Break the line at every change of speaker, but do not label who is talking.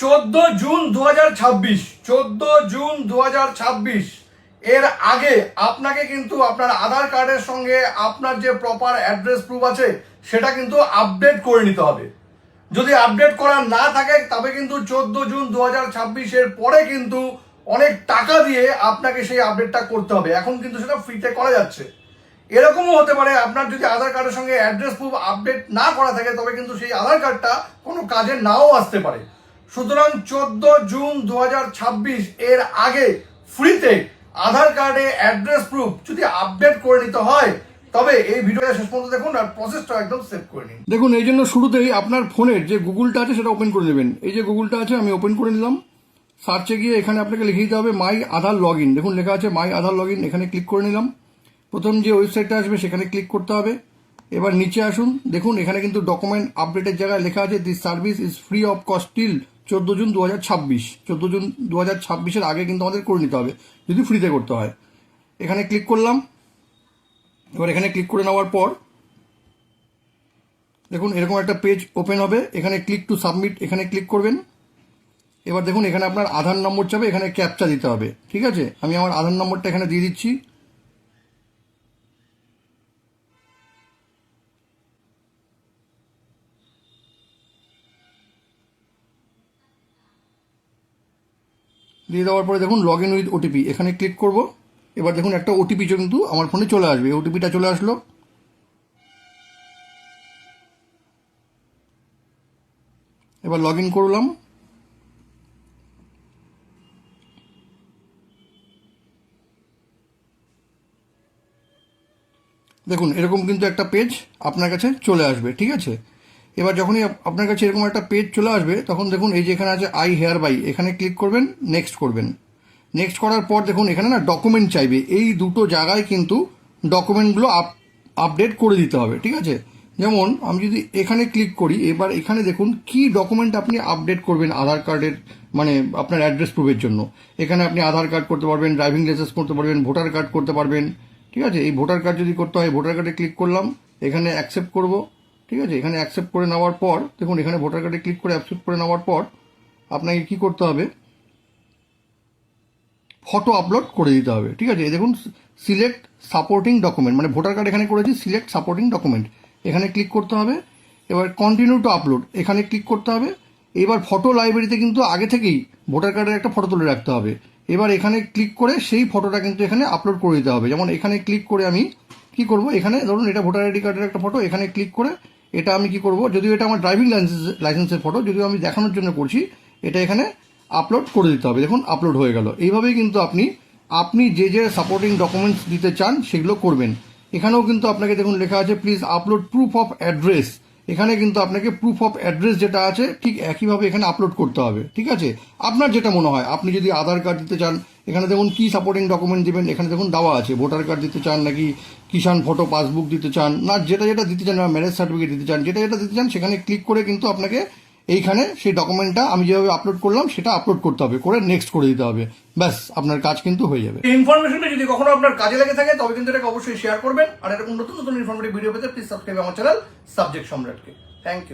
14 June 2026 14 June 2026 এর আগে আপনাকে কিন্তু আপনার আধার কার্ডের সঙ্গে আপনার যে প্রপার অ্যাড্রেস প্রুফ আছে সেটা কিন্তু আপডেট করে নিতে হবে। যদি আপডেট করা না থাকে তবে কিন্তু 14 জুন 2026 এর পরে কিন্তু অনেক টাকা দিয়ে আপনাকে সেই আপডেটটা করতে হবে। এখন কিন্তু সেটা ফ্রিতে করা যাচ্ছে। এরকমও হতে পারে আপনার যদি আধার কার্ডের সঙ্গে অ্যাড্রেস প্রুফ আপডেট না করা থাকে তবে কিন্তু সেই আধার কার্ডটা কোনো কাজে নাও আসতে পারে। সুতরাং 14 জুন 2026 এর আগে ফ্রিতে আধার কার্ডে অ্যাড্রেস প্রুফ যদি আপডেট করে নিতে হয় তবে এই ভিডিওটা শেষ পর্যন্ত দেখুন আর প্রসেসটা একদম সেভ করে নিন। দেখুন, এই জন্য শুরুতেই আপনার ফোনের যে গুগলটা আছে সেটা ওপেন করে নেবেন। এই যে গুগলটা আছে আমি ওপেন করে নিলাম। সার্চে গিয়ে এখানে আপনাকে লিখে দিতে হবে মাই আধার লগ ইন। দেখুন লেখা আছে মাই আধার লগ ইন, এখানে ক্লিক করে নিলাম। প্রথম যে ওয়েবসাইটটা আসবে সেখানে ক্লিক করতে হবে। এবার নিচে আসুন, দেখুন এখানে কিন্তু ডকুমেন্ট আপডেটের জায়গায় লেখা আছে this service is free of cost till 14 June 2026। 14 June 2026 আগে কিন্তু আমাদের করে নিতে হবে যদি ফ্রিতে করতে হয়। এখানে ক্লিক করলাম। এবার এখানে ক্লিক করে নেওয়ার পর দেখুন এরকম একটা পেজ ওপেন হবে। এখানে ক্লিক টু সাবমিট, এখানে ক্লিক করবেন। এবার দেখুন এখানে আপনার আধার নম্বর চাবে, এখানে ক্যাপচা দিতে হবে। ঠিক আছে, আমি আমার আধার নম্বরটা এখানে দিয়ে দিচ্ছি। দিয়ে দেওয়ার পরে দেখুন লগ ইন উইথ ওটিপি, এখানে ক্লিক করব। এবার দেখুন একটা ওটিপি কিন্তু আমার ফোনে চলে আসবে। ওটিপিটা চলে আসলো। এবার লগ ইন করলাম। দেখুন এরকম কিন্তু একটা পেজ আপনার কাছে চলে আসবে। ঠিক আছে, এবার যখনই আপনার কাছে এরকম একটা পেজ চলে আসবে তখন দেখুন এই যে এখানে আছে আই হেয়ার বাই, এখানে ক্লিক করবেন, নেক্সট করবেন। নেক্সট করার পর দেখুন এখানে না ডকুমেন্ট চাইবে। এই দুটো জায়গায় কিন্তু ডকুমেন্টগুলো আপডেট করে দিতে হবে। ঠিক আছে, যেমন আমি যদি এখানে ক্লিক করি, এবার এখানে দেখুন কি ডকুমেন্ট আপনি আপডেট করবেন আধার কার্ডের মানে আপনার অ্যাড্রেস প্রুফের জন্য। এখানে আপনি আধার কার্ড করতে পারবেন, ড্রাইভিং লাইসেন্স করতে পারবেন, ভোটার কার্ড করতে পারবেন। ঠিক আছে, এই ভোটার কার্ড যদি করতে হয় ভোটার কার্ডে ক্লিক করলাম, এখানে অ্যাকসেপ্ট করব। ঠিক আছে, এখানে অ্যাকসেপ্ট করে নেওয়ার পর দেখুন এখানে ভোটার কার্ডে ক্লিক করে অ্যাকসেপ্ট করে নেওয়ার পর আপনাকে কি করতে হবে, ফটো আপলোড করে দিতে হবে। ঠিক আছে, দেখুন সিলেক্ট সাপোর্টিং ডকুমেন্ট, মানে ভোটার কার্ড এখানে করেছি, সিলেক্ট সাপোর্টিং ডকুমেন্ট এখানে ক্লিক করতে হবে। এবার কন্টিনিউ টু আপলোড এখানে ক্লিক করতে হবে। এবার ফটো লাইব্রেরিতে কিন্তু আগে থেকেই ভোটার কার্ডের একটা ফটো তুলে রাখতে হবে। এবার এখানে ক্লিক করে সেই ফটোটা কিন্তু এখানে আপলোড করে দিতে হবে। যেমন এখানে ক্লিক করে আমি কি করব, এখানে ধরুন এটা ভোটার আইডি কার্ডের একটা ফটো, এখানে ক্লিক করে এটা আমি কি করব, যদিও এটা আমার ড্রাইভিং লাইসেন্সের ফটো, যদিও আমি দেখানোর জন্য করছি, এটা এখানে আপলোড করে দিতে হবে। দেখুন আপলোড হয়ে গেল। এইভাবেই কিন্তু আপনি যে যে সাপোর্টিং ডকুমেন্টস দিতে চান সেগুলো করবেন। এখানেও কিন্তু আপনাকে দেখুন লেখা আছে please upload proof of address. এখানে কিন্তু আপনাকে প্রুফ অফ অ্যাড্রেস যেটা আছে ঠিক একইভাবে এখানে আপলোড করতে হবে। ঠিক আছে, আপনার যেটা মনে হয়, আপনি যদি আধার কার্ড দিতে চান এখানে দেখুন কি সাপোর্টিং ডকুমেন্ট দেবেন, এখানে দেখুন দেওয়া আছে। ভোটার কার্ড দিতে চান নাকি কিষাণ ফটো পাসবুক দিতে চান, না যেটা যেটা দিতে চান, ম্যারেজ সার্টিফিকেট দিতে চান, যেটা যেটা দিতে চান সেখানে ক্লিক করে কিন্তু আপনাকে এইখানে সেই ডকুমেন্টটা আমি যেভাবে আপলোড করলাম সেটা আপলোড করতে হবে, করে নেক্সট করে দিতে হবে। ব্যাস আপনার কাজ কিন্তু হয়ে যাবে। এই ইনফরমেশনটা যদি কখনো আপনার কাজে লেগে থাকে তবে কিন্তু এটাকে অবশ্যই শেয়ার করবেন। আর এরকম নতুন নতুন ইনফরমেটিভ ভিডিও পেতে প্লিজ সাবস্ক্রাইব আমার চ্যানেল সাবজেক্ট সম্রাটকে। Thank you.